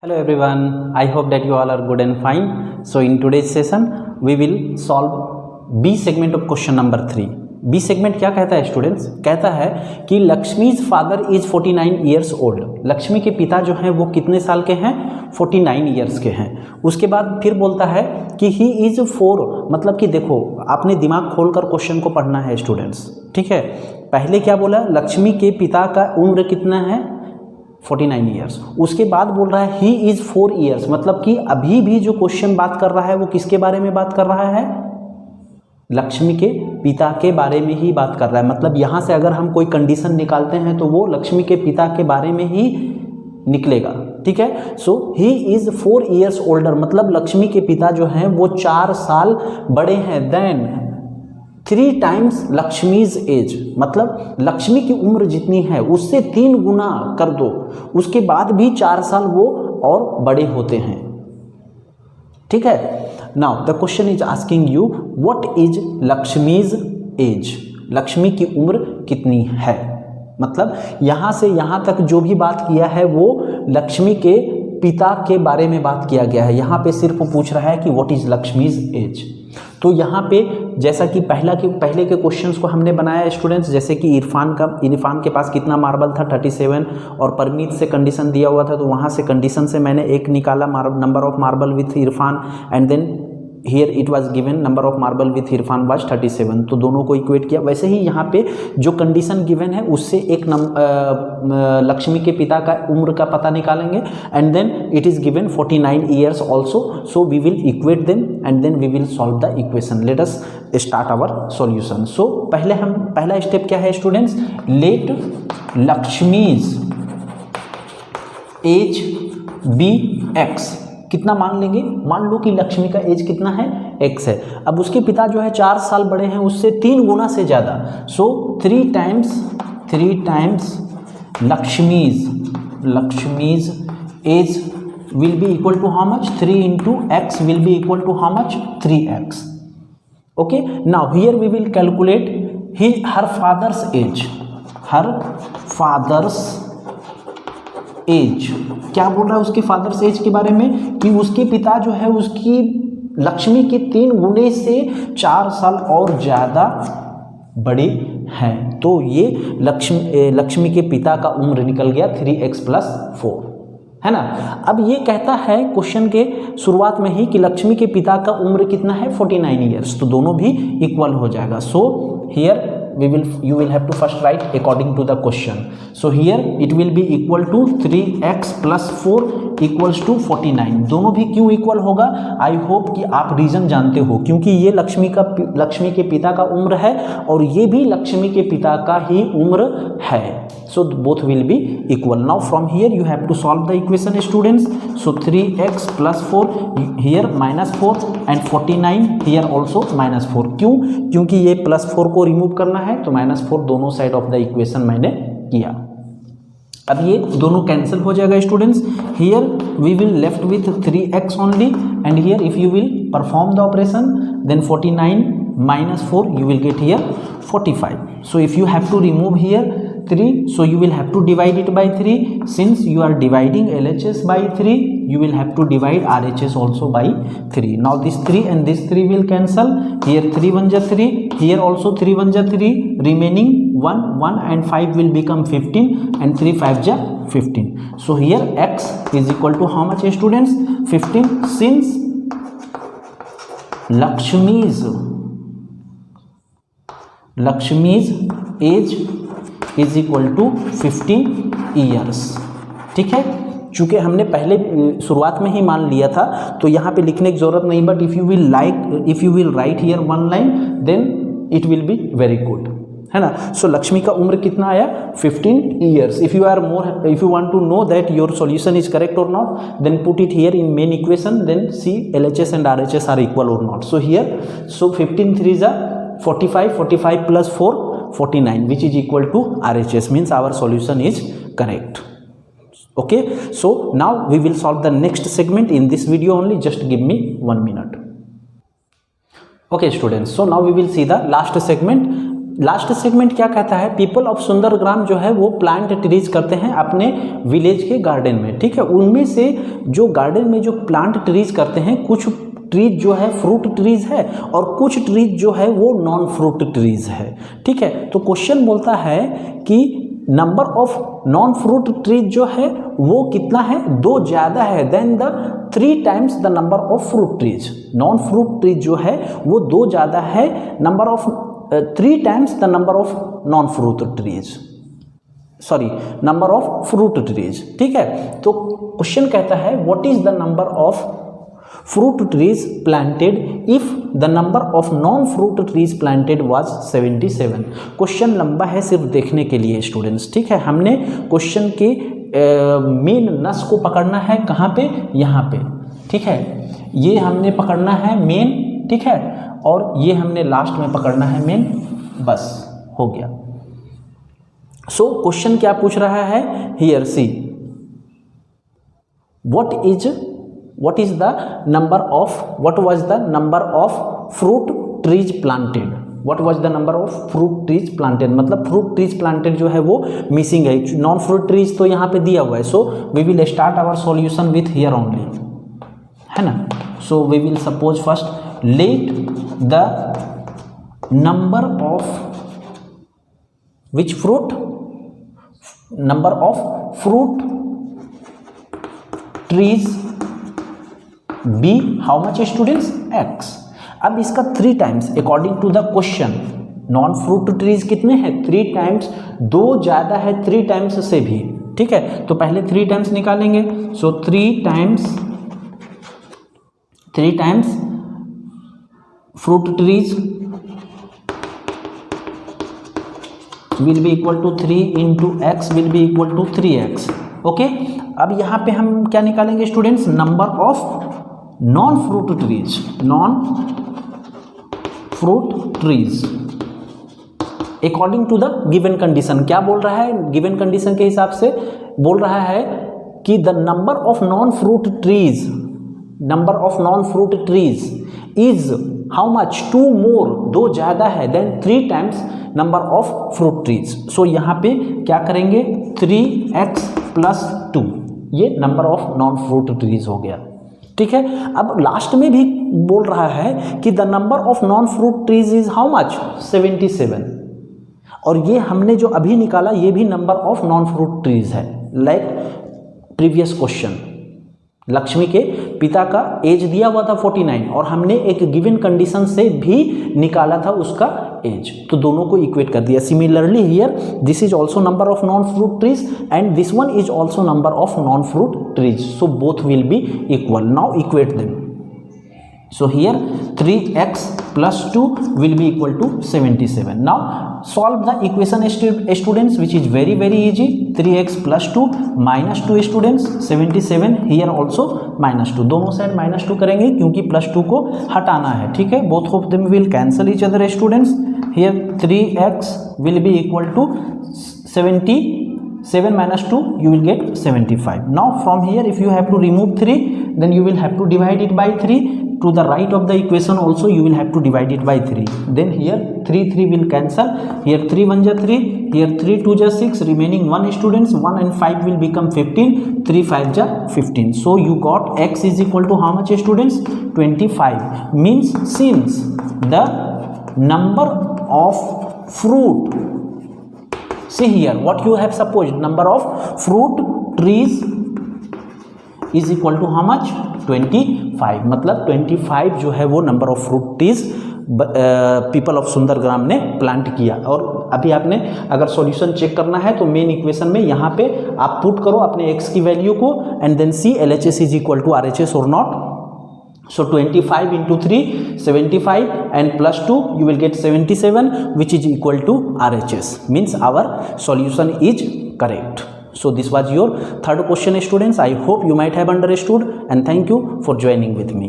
Hello everyone, I hope that you all are good and fine. So in today's session we will solve B segment of question number 3. B segment क्या कहता है students? कहता है कि Lakshmi's father is 49 years old. Lakshmi के पिता जो हैं वो कितने साल के हैं? 49 ईयर्स के हैं. उसके बाद फिर बोलता है कि ही इज 4, मतलब कि देखो आपने दिमाग खोलकर क्वेश्चन को पढ़ना है स्टूडेंट्स, ठीक है. पहले क्या बोला? लक्ष्मी के पिता का उम्र कितना है? 49 ईयर्स. उसके बाद बोल रहा है ही इज 4 ईयर्स, मतलब कि अभी भी जो क्वेश्चन बात कर रहा है वो किसके बारे में बात कर रहा है? लक्ष्मी के पिता के बारे में ही बात कर रहा है. मतलब यहाँ से अगर हम कोई कंडीशन निकालते हैं तो वो लक्ष्मी के पिता के बारे में ही निकलेगा, ठीक है. सो ही इज 4 ईयर्स ओल्डर, मतलब लक्ष्मी के पिता जो हैं वो 4 साल बड़े हैं. देन 3 टाइम्स लक्ष्मीज एज, मतलब लक्ष्मी की उम्र जितनी है उससे 3 गुना कर दो, उसके बाद भी 4 साल वो और बड़े होते हैं, ठीक है. Now the question is asking you what is Lakshmi's age. Lakshmi की उम्र कितनी है? मतलब यहाँ से यहाँ तक जो भी बात किया है वो लक्ष्मी के पिता के बारे में बात किया गया है. यहाँ पे सिर्फ पूछ रहा है कि व्हाट इज लक्ष्मीज एज. तो यहाँ पे जैसा कि पहले के क्वेश्चंस को हमने बनाया स्टूडेंट्स, जैसे कि इरफान के पास कितना मार्बल था? 37. और परमीत से कंडीशन दिया हुआ था तो वहाँ से कंडीशन से मैंने एक निकाला, number of marble with Irfan, and then here it was given number of marble with Irfan was 37. तो दोनों को इक्वेट किया. वैसे ही यहाँ पे जो कंडीशन गिवन है उससे एक लक्ष्मी के पिता का उम्र का पता निकालेंगे, and then it is given 49 years also. So we will equate them and then we will solve the equation. Let us start our solution. So पहला स्टेप क्या है स्टूडेंट्स? लेट लक्ष्मीज एज बी एक्स. कितना मान लेंगे? मान लो कि लक्ष्मी का एज कितना है? x है. अब उसके पिता जो है 4 साल बड़े हैं उससे 3 गुना से ज़्यादा. So 3 times Lakshmi's age will be equal to how much? 3 into x will be equal to how much? 3x. Okay. Now here we will calculate her father's age. Her father's age क्या बोल रहा है उसके फादर्स एज के बारे में? कि उसके पिता जो है उसकी लक्ष्मी के 3 गुने से 4 साल और ज़्यादा बड़े हैं. तो ये लक्ष्मी के पिता का उम्र निकल गया 3x + 4, है ना. अब ये कहता है क्वेश्चन के शुरुआत में ही कि लक्ष्मी के पिता का उम्र कितना है? 49 ईयर्स. तो दोनों भी इक्वल हो जाएगा. So here you will have to first write according to the question. So here it will be equal to 3x + 4 equals to 49. दोनों भी क्यों इक्वल होगा? आई होप कि आप रीजन जानते हो, क्योंकि ये लक्ष्मी के पिता का उम्र है और ये भी लक्ष्मी के पिता का ही उम्र है. So both will be equal. Now from here you have to solve the equation students. So 3x + 4 here -4 and 49 here also -4. क्यों? क्योंकि ये +4 को रिमूव करना है तो -4 दोनों साइड ऑफ द इक्वेशन मैंने किया. अब ये दोनों कैंसिल हो जाएगा students. Here we will left with 3x only, and here if you will perform the operation then 49 -4 you will get here 45. So if you have to remove here 3, so you will have to divide it by 3. Since you are dividing LHS by 3, you will have to divide RHS also by 3. Now this 3 and this 3 will cancel. Here 3 1 ja 3, here also 3 1 ja 3, remaining 1 and 5 will become 15 and 3 5 ja 15. So here x is equal to how much students? 15. Since Lakshmi's age is equal to 15 years, ठीक है. चूँकि हमने पहले शुरुआत में ही मान लिया था तो यहाँ पे लिखने की जरूरत नहीं, but if you will write here 1 line then it will be very good, है ना. सो लक्ष्मी का उम्र कितना आया? 15 years. If you want to know that your solution is correct और not, then put it here in main equation, then see LHS and RHS are equal और not. So here 15 3 जा 45 + 4 49 which is equal to RHS, means our solution is correct. Okay, so now we will solve the next segment in this video only. Just give me 1 minute. Okay students, so now we will see the last segment. Last segment क्या कहता है, people of सुंदरग्राम जो है वो plant trees करते हैं अपने village के गार्डन में, ठीक है। उनमें से जो गार्डन में जो प्लांट ट्रीज करते हैं, कुछ ट्रीज जो है फ्रूट ट्रीज है और कुछ ट्रीज जो है वो नॉन फ्रूट ट्रीज है, ठीक है। तो क्वेश्चन बोलता है कि number of non fruit trees जो है वो कितना है, 2 ज़्यादा है then the 3 times the number of fruit trees. Non fruit trees जो है वो 2 ज़्यादा है number of 3 times the number of non fruit trees, sorry number of fruit trees, ठीक है। तो क्वेश्चन कहता है what is the number of fruit trees planted if the number of non fruit trees planted was 77। Question लंबा है सिर्फ देखने के लिए स्टूडेंट्स, ठीक है। हमने क्वेश्चन के मेन नस को पकड़ना है कहाँ पे, यहाँ पे, ठीक है। ये हमने पकड़ना है मेन, ठीक है, और ये हमने लास्ट में पकड़ना है मेन, बस हो गया। सो क्वेश्चन क्या पूछ रहा है, here see what is the number of, what was the number of fruit trees planted, what was the number of fruit trees planted, मतलब fruit trees planted जो है वो मिसिंग है, नॉन फ्रूट ट्रीज तो यहाँ पे दिया हुआ है। So we will start our solution with here only, है ना। So we will suppose first let the number of which fruit, number of fruit trees be how much students, x। अब इसका 3 times according to the question, non fruit trees कितने हैं, 3 times, 2 ज़्यादा है 3 times से भी, ठीक है। तो पहले 3 टाइम्स निकालेंगे। So 3 times fruit trees will be equal to 3 into x will be equal to 3x, okay. अब यहाँ पे हम क्या निकालेंगे students, number of non fruit trees, non fruit trees according to the given condition. क्या बोल रहा है, गिवन कंडीशन के हिसाब से बोल रहा है कि the number of non fruit trees, number of non fruit trees is how much, 2 more, 2 ज़्यादा है than 3 times number of fruit trees. So यहाँ पे क्या करेंगे, 3x + 2, ये number of non fruit trees हो गया, ठीक है। अब लास्ट में भी बोल रहा है कि the number of non fruit trees is how much, 77। और ये हमने जो अभी निकाला ये भी number of non fruit trees है, लाइक प्रीवियस क्वेश्चन। लक्ष्मी के पिता का एज दिया हुआ था 49 और हमने एक गिवन कंडीशन से भी निकाला था उसका एज, तो दोनों को इक्वेट कर दिया। Similarly here this is also number of non fruit trees and this one is also number of non fruit trees, so both will be equal. Now equate them. So here 3x plus 2 will be equal to 77. Now solve the equation students, which is very easy. 3x plus 2 minus 2 students 77, here also minus 2, दोनों side -2 करेंगे क्योंकि +2 को हटाना है, ठीक है। both of them will cancel each other students. Here 3x will be equal to 77 minus 2 you will get 75. Now from here if you have to remove 3 then you will have to divide it by 3. To the right of the equation also you will have to divide it by 3. Then here 3 will cancel, here 3 1 ja 3, here 3 2 ja 6, remaining 1 students, 1 and 5 will become 15, 3 5 ja 15. So you got x is equal to how much students, 25. Means since the number of fruit, see here what you have supposed, number of fruit trees is equal to how much, 25। मतलब 25 जो है वो number of fruit trees people of Sundargram ने plant किया। और अभी आपने अगर सॉल्यूशन चेक करना है तो मेन इक्वेशन में यहाँ पे आप पुट करो अपने x की वैल्यू को and then see LHS is equal to RHS और not. So 25 into 3 75 and plus 2 you will get 77 which is equal to RHS, means our solution is correct. So this was your third question students. I hope you might have understood and thank you for joining with me.